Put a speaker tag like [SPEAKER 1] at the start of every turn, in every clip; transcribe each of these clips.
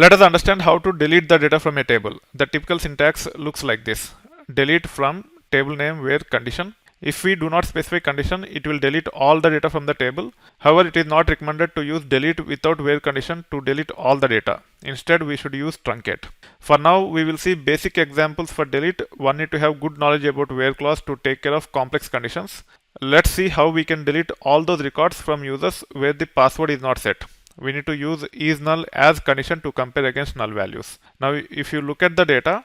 [SPEAKER 1] Let us understand how to delete the data from a table. The typical syntax looks like this. Delete from table name where condition. If we do not specify condition, it will delete all the data from the table. However, it is not recommended to use delete without where condition to delete all the data. Instead, we should use truncate. For now, we will see basic examples for delete. One need to have good knowledge about where clause to take care of complex conditions. Let's see how we can delete all those records from users where the password is not set. We need to use is null as condition to compare against null values. Now, if you look at the data,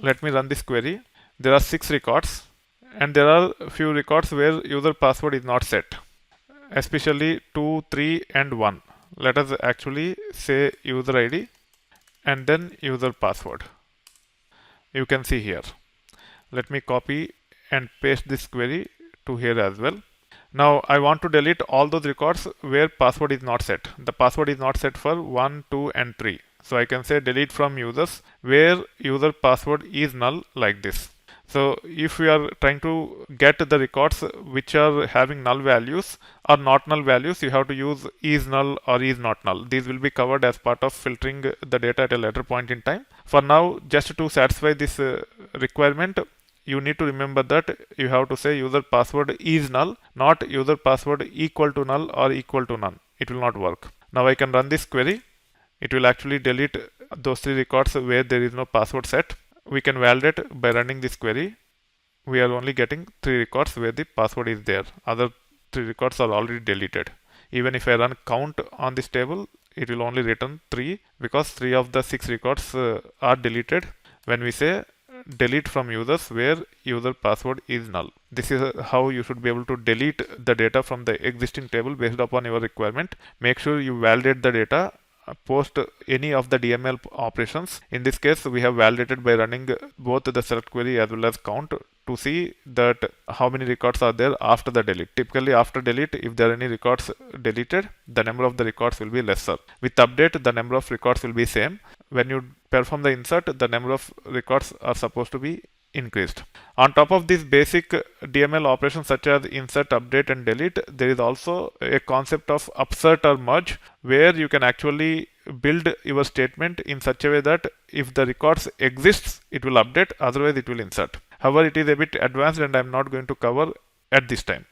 [SPEAKER 1] let me run this query. There are 6 records and there are few records where user password is not set, especially 2, 3 and 1. Let us actually say user ID and then user password. You can see here. Let me copy and paste this query to here as well. Now I want to delete all those records where password is not set. The password is not set for 1, 2 and 3. So I can say delete from users where user password is null like this. So if we are trying to get the records which are having null values or not null values, you have to use is null or is not null. These will be covered as part of filtering the data at a later point in time. For now, just to satisfy this requirement, you need to remember that you have to say user password is null, not user password equal to null or equal to none. It will not work. Now I can run this query. It will actually delete those 3 records where there is no password set. We can validate by running this query. We are only getting 3 records where the password is there. Other 3 records are already deleted. Even if I run count on this table, it will only return 3 because 3 of the 6 records are deleted when we say delete from users where user password is null. This is how you should be able to delete the data from the existing table based upon your requirement. Make sure you validate the data post any of the DML operations. In this case, we have validated by running both the select query as well as count to see that how many records are there after the delete. Typically after delete, if there are any records deleted, the number of the records will be lesser. With update, the number of records will be same. When you perform the insert, the number of records are supposed to be increased. On top of these basic DML operations such as insert, update and delete, there is also a concept of upsert or merge where you can actually build your statement in such a way that if the records exists, it will update, otherwise it will insert. However, it is a bit advanced and I am not going to cover at this time.